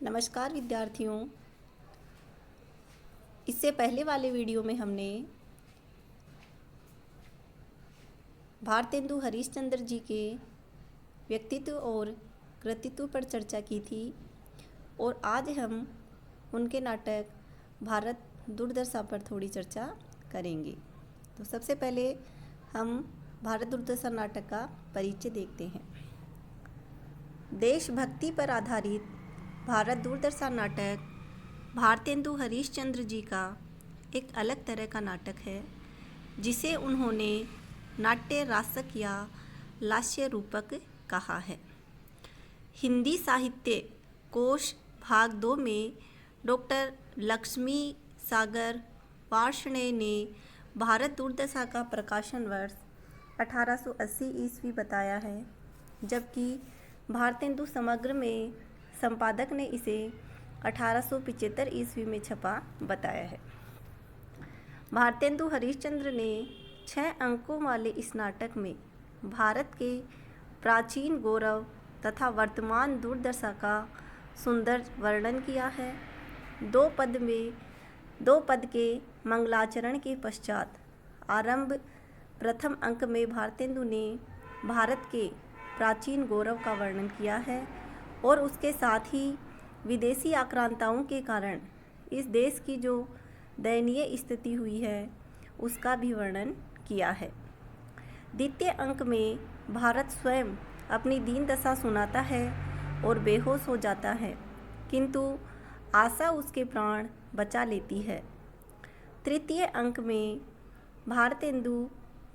नमस्कार विद्यार्थियों। इससे पहले वाले वीडियो में हमने भारतेंदु हरीशचंद्र जी के व्यक्तित्व और कृतित्व पर चर्चा की थी और आज हम उनके नाटक भारत दुर्दशा पर थोड़ी चर्चा करेंगे। तो सबसे पहले हम भारत दुर्दशा नाटक का परिचय देखते हैं। देशभक्ति पर आधारित भारत दुर्दशा नाटक भारतेंदु हरीशचंद्र जी का एक अलग तरह का नाटक है, जिसे उन्होंने नाट्य रासक या लास्य रूपक कहा है। हिंदी साहित्य कोश भाग 2 में डॉक्टर लक्ष्मी सागर वार्ष्णेय ने भारत दुर्दशा का प्रकाशन वर्ष 1880 ईस्वी बताया है, जबकि भारतेंदु समग्र में संपादक ने इसे 1875 ईस्वी में छपा बताया है। भारतेंदु हरीशचंद्र ने 6 अंकों वाले इस नाटक में भारत के प्राचीन गौरव तथा वर्तमान दुर्दशा का सुंदर वर्णन किया है। दो पद के मंगलाचरण के पश्चात आरंभ प्रथम अंक में भारतेंदु ने भारत के प्राचीन गौरव का वर्णन किया है और उसके साथ ही विदेशी आक्रांताओं के कारण इस देश की जो दयनीय स्थिति हुई है उसका भी वर्णन किया है। द्वितीय अंक में भारत स्वयं अपनी दीन दशा सुनाता है और बेहोश हो जाता है, किंतु आशा उसके प्राण बचा लेती है। तृतीय अंक में भारतेंदु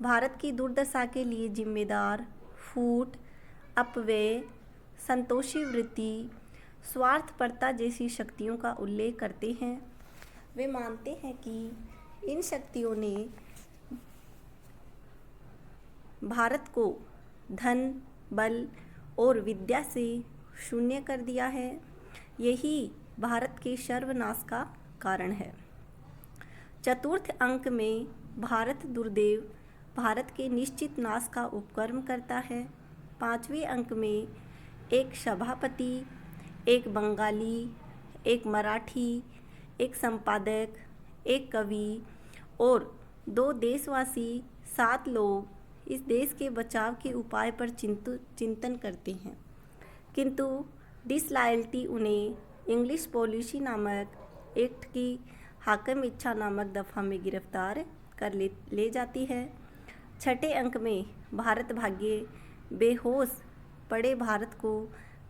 भारत की दुर्दशा के लिए जिम्मेदार फूट, अपव्यय, संतोषी वृत्ति, स्वार्थपरता जैसी शक्तियों का उल्लेख करते हैं। वे मानते हैं कि इन शक्तियों ने भारत को धन, बल और विद्या से शून्य कर दिया है। यही भारत के सर्वनाश का कारण है। चतुर्थ अंक में भारत दुर्देव भारत के निश्चित नाश का उपक्रम करता है। पांचवें अंक में एक सभापति, एक बंगाली, एक मराठी, एक संपादक, एक कवि और 2 देशवासी 7 लोग इस देश के बचाव के उपाय पर चिंतन करते हैं, किंतु डिसलॉयल्टी उन्हें इंग्लिश पॉलिसी नामक एक्ट की हाकिम इच्छा नामक दफ़ा में गिरफ्तार कर ले जाती है। छठे अंक में भारत भाग्य बेहोश पड़े भारत को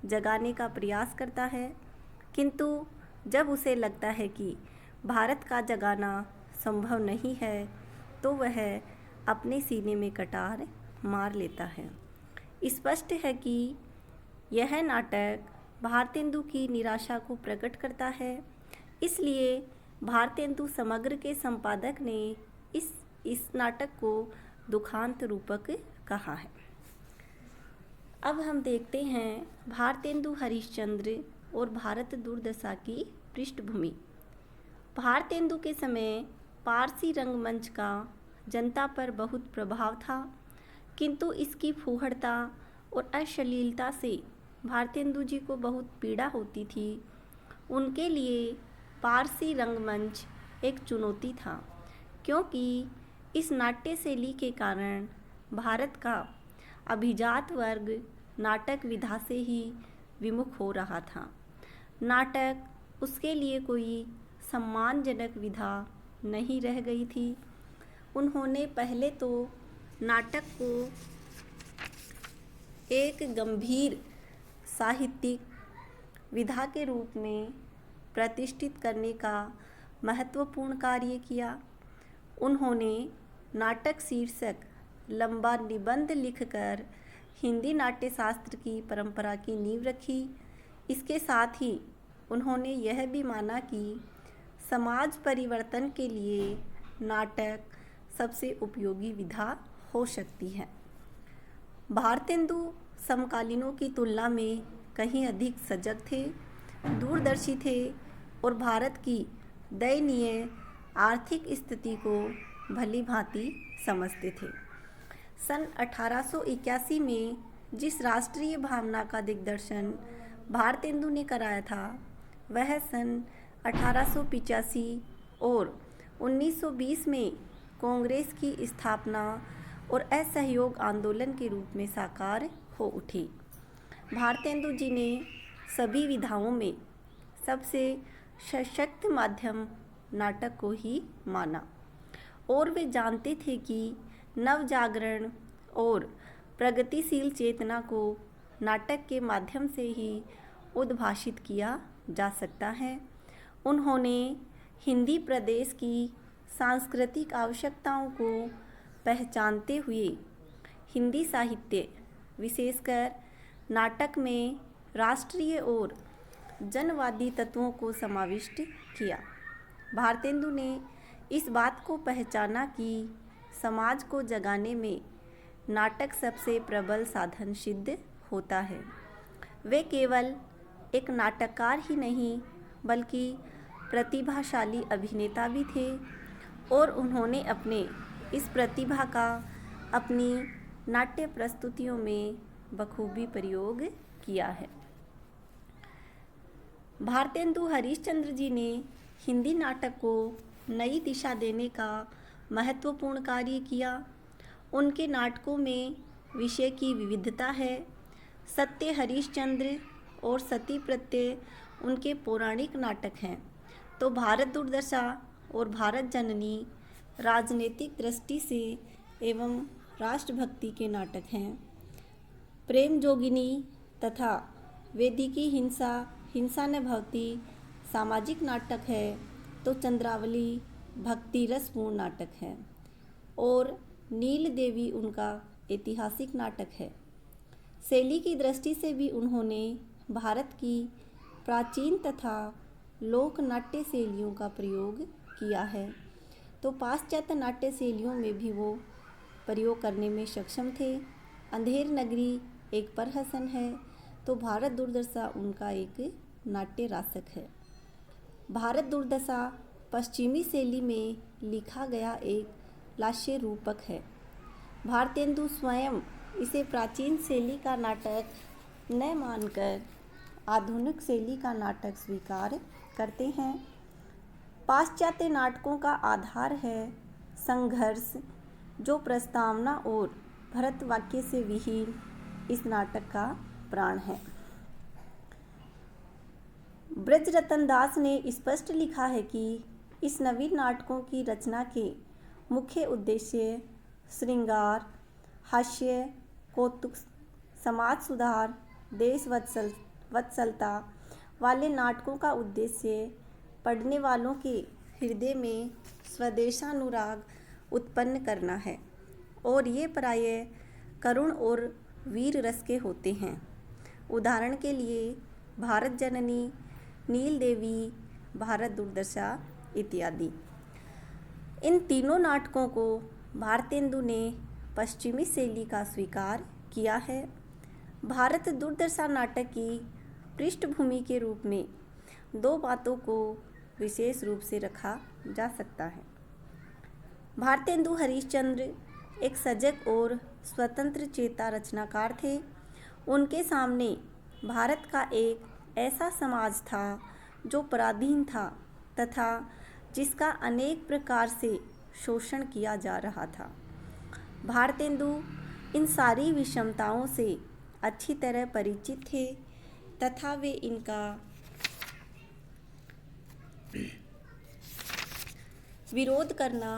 जगाने का प्रयास करता है, किंतु जब उसे लगता है कि भारत का जगाना संभव नहीं है तो वह अपने सीने में कटार मार लेता है। स्पष्ट है कि यह नाटक भारतेंदु की निराशा को प्रकट करता है, इसलिए भारतेंदु समग्र के संपादक ने इस नाटक को दुखांत रूपक कहा है। अब हम देखते हैं भारतेंदु हरीशचंद्र और भारत दुर्दशा की पृष्ठभूमि। भारतेंदु के समय पारसी रंगमंच का जनता पर बहुत प्रभाव था, किंतु इसकी फूहड़ता और अश्लीलता से भारतेंदु जी को बहुत पीड़ा होती थी। उनके लिए पारसी रंगमंच एक चुनौती था, क्योंकि इस नाट्य शैली के कारण भारत का अभिजात वर्ग नाटक विधा से ही विमुख हो रहा था। नाटक उसके लिए कोई सम्मानजनक विधा नहीं रह गई थी। उन्होंने पहले तो नाटक को एक गंभीर साहित्यिक विधा के रूप में प्रतिष्ठित करने का महत्वपूर्ण कार्य किया। उन्होंने नाटक शीर्षक लंबा निबंध लिखकर हिंदी नाट्य शास्त्र की परंपरा की नींव रखी। इसके साथ ही उन्होंने यह भी माना कि समाज परिवर्तन के लिए नाटक सबसे उपयोगी विधा हो सकती है। भारतेंदु समकालीनों की तुलना में कहीं अधिक सजग थे, दूरदर्शी थे और भारत की दयनीय आर्थिक स्थिति को भली भांति समझते थे। सन 1881 में जिस राष्ट्रीय भावना का दिग्दर्शन भारतेंदु ने कराया था, वह सन 1885 और 1920 में कांग्रेस की स्थापना और असहयोग आंदोलन के रूप में साकार हो उठी। भारतेंदु जी ने सभी विधाओं में सबसे सशक्त माध्यम नाटक को ही माना और वे जानते थे कि नव जागरण और प्रगतिशील चेतना को नाटक के माध्यम से ही उद्भाषित किया जा सकता है। उन्होंने हिंदी प्रदेश की सांस्कृतिक आवश्यकताओं को पहचानते हुए हिंदी साहित्य विशेषकर नाटक में राष्ट्रीय और जनवादी तत्वों को समाविष्ट किया। भारतेंदु ने इस बात को पहचाना कि समाज को जगाने में नाटक सबसे प्रबल साधन सिद्ध होता है। वे केवल एक नाटककार ही नहीं बल्कि प्रतिभाशाली अभिनेता भी थे और उन्होंने अपने इस प्रतिभा का अपनी नाट्य प्रस्तुतियों में बखूबी प्रयोग किया है। भारतेंदु हरिश्चंद्र जी ने हिंदी नाटक को नई दिशा देने का महत्वपूर्ण कार्य किया। उनके नाटकों में विषय की विविधता है। सत्य हरिश्चंद्र और सती प्रत्यय उनके पौराणिक नाटक हैं, तो भारत दुर्दशा और भारत जननी राजनीतिक दृष्टि से एवं राष्ट्रभक्ति के नाटक हैं। प्रेम जोगिनी तथा वेदिकी हिंसा, हिंसा न भवती सामाजिक नाटक है, तो चंद्रावली भक्ति रसपूर्ण नाटक है और नील देवी उनका ऐतिहासिक नाटक है। शैली की दृष्टि से भी उन्होंने भारत की प्राचीन तथा लोक नाट्य शैलियों का प्रयोग किया है, तो पाश्चात्य नाट्य शैलियों में भी वो प्रयोग करने में सक्षम थे। अंधेर नगरी एक प्रहसन है, तो भारत दुर्दशा उनका एक नाट्य रासक है। भारत दुर्दशा पश्चिमी शैली में लिखा गया एक लास्य रूपक है। भारतेंदु स्वयं इसे प्राचीन शैली का नाटक न मानकर आधुनिक शैली का नाटक स्वीकार करते हैं। पाश्चात्य नाटकों का आधार है संघर्ष, जो प्रस्तावना और भरत वाक्य से विहीन इस नाटक का प्राण है। ब्रजरतन दास ने स्पष्ट लिखा है कि इस नवीन नाटकों की रचना के मुख्य उद्देश्य श्रृंगार, हास्य, कौतुक, समाज सुधार, देश वत्सलता वाले नाटकों का उद्देश्य पढ़ने वालों के हृदय में स्वदेशानुराग उत्पन्न करना है और ये प्रायः करुण और वीर रस के होते हैं। उदाहरण के लिए भारत जननी, नील देवी, भारत दुर्दशा इत्यादि। इन तीनों नाटकों को भारतेंदु ने पश्चिमी शैली का स्वीकार किया है। भारत दुर्दशा नाटक की पृष्ठभूमि के रूप में दो बातों को विशेष रूप से रखा जा सकता है। भारतेंदु हरिश्चंद्र एक सजग और स्वतंत्र चेता रचनाकार थे। उनके सामने भारत का एक ऐसा समाज था जो पराधीन था तथा जिसका अनेक प्रकार से शोषण किया जा रहा था। भारतेंदु इन सारी विषमताओं से अच्छी तरह परिचित थे तथा वे इनका विरोध करना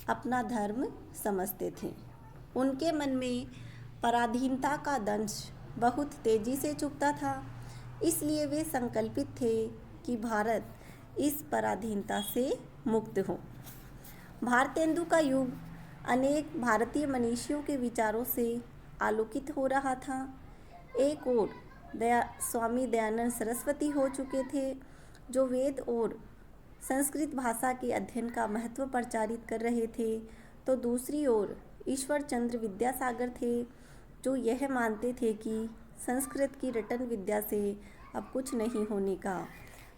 अपना धर्म समझते थे। उनके मन में पराधीनता का दंश बहुत तेजी से चुभता था, इसलिए वे संकल्पित थे कि भारत इस पराधीनता से मुक्त हो। भारतेंदु का युग अनेक भारतीय मनीषियों के विचारों से आलोकित हो रहा था। एक ओर स्वामी दयानंद सरस्वती हो चुके थे, जो वेद और संस्कृत भाषा के अध्ययन का महत्व प्रचारित कर रहे थे, तो दूसरी ओर ईश्वर चंद्र विद्यासागर थे, जो यह मानते थे कि संस्कृत की रटन विद्या से अब कुछ नहीं होने का,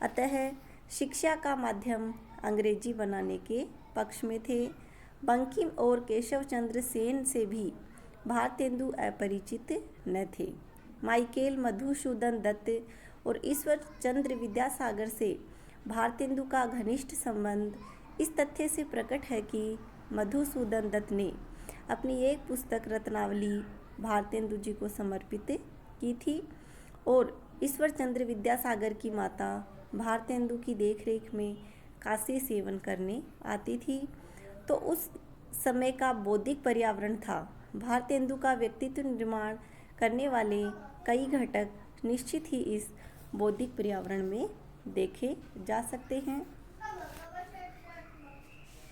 अतः शिक्षा का माध्यम अंग्रेजी बनाने के पक्ष में थे। बंकिम और केशव चंद्र सेन से भी भारतेंदु अपरिचित न थे। माइकेल मधुसूदन दत्त और ईश्वर चंद्र विद्यासागर से भारतेंदु का घनिष्ठ संबंध इस तथ्य से प्रकट है कि मधुसूदन दत्त ने अपनी एक पुस्तक रत्नावली भारतेंदु जी को समर्पित की थी और ईश्वर चंद्र विद्यासागर की माता भारतेंदु की देखरेख में काशी सेवन करने आती थी। तो उस समय का बौद्धिक पर्यावरण था। भारतेंदु का व्यक्तित्व निर्माण करने वाले कई घटक निश्चित ही इस बौद्धिक पर्यावरण में देखे जा सकते हैं।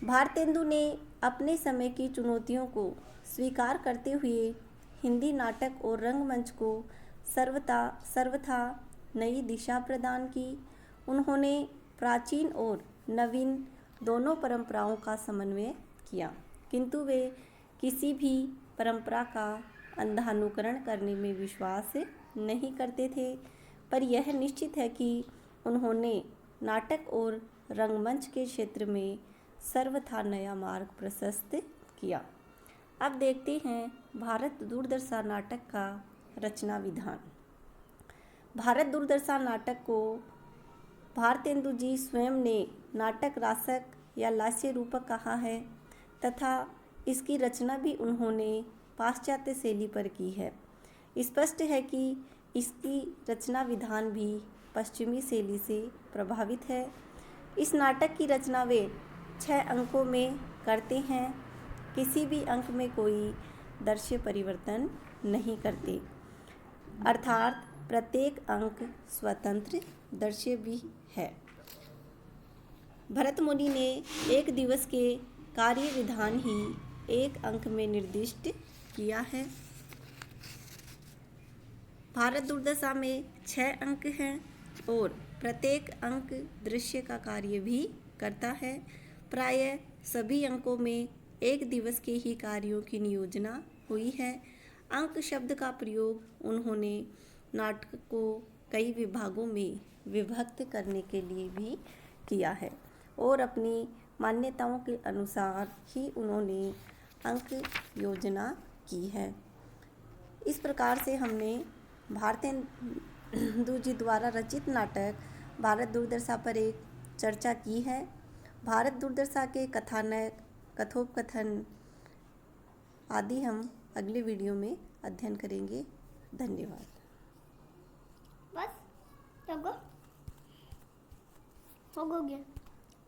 भारतेंदु ने अपने समय की चुनौतियों को स्वीकार करते हुए हिंदी नाटक और रंगमंच को सर्वथा नई दिशा प्रदान की। उन्होंने प्राचीन और नवीन दोनों परंपराओं का समन्वय किया, किंतु वे किसी भी परंपरा का अंधानुकरण करने में विश्वास नहीं करते थे। पर यह निश्चित है कि उन्होंने नाटक और रंगमंच के क्षेत्र में सर्वथा नया मार्ग प्रशस्त किया। अब देखते हैं भारत दुर्दशा नाटक का रचना विधान। भारत दुर्दशा नाटक को भारतेंदु जी स्वयं ने नाटक रासक या लास्य रूपक कहा है तथा इसकी रचना भी उन्होंने पाश्चात्य शैली पर की है। स्पष्ट है कि इसकी रचना विधान भी पश्चिमी शैली से प्रभावित है। इस नाटक की रचना वे 6 अंकों में करते हैं। किसी भी अंक में कोई दृश्य परिवर्तन नहीं करते, अर्थात प्रत्येक अंक स्वतंत्र दृश्य भी है। भरत मुनि ने एक दिवस के कार्य विधान ही एक अंक में निर्दिष्ट किया है। भारत दुर्दशा में 6 अंक हैं और प्रत्येक अंक दृश्य का कार्य भी करता है। प्रायः सभी अंकों में एक दिवस के ही कार्यों की नियोजना हुई है। अंक शब्द का प्रयोग उन्होंने नाटक को कई विभागों में विभक्त करने के लिए भी किया है और अपनी मान्यताओं के अनुसार ही उन्होंने अंक योजना की है। इस प्रकार से हमने भारतेंदु जी द्वारा रचित नाटक भारत दुर्दशा पर एक चर्चा की है। भारत दुर्दशा के कथानक, कथोपकथन आदि हम अगले वीडियो में अध्ययन करेंगे। धन्यवाद। बस हो गया।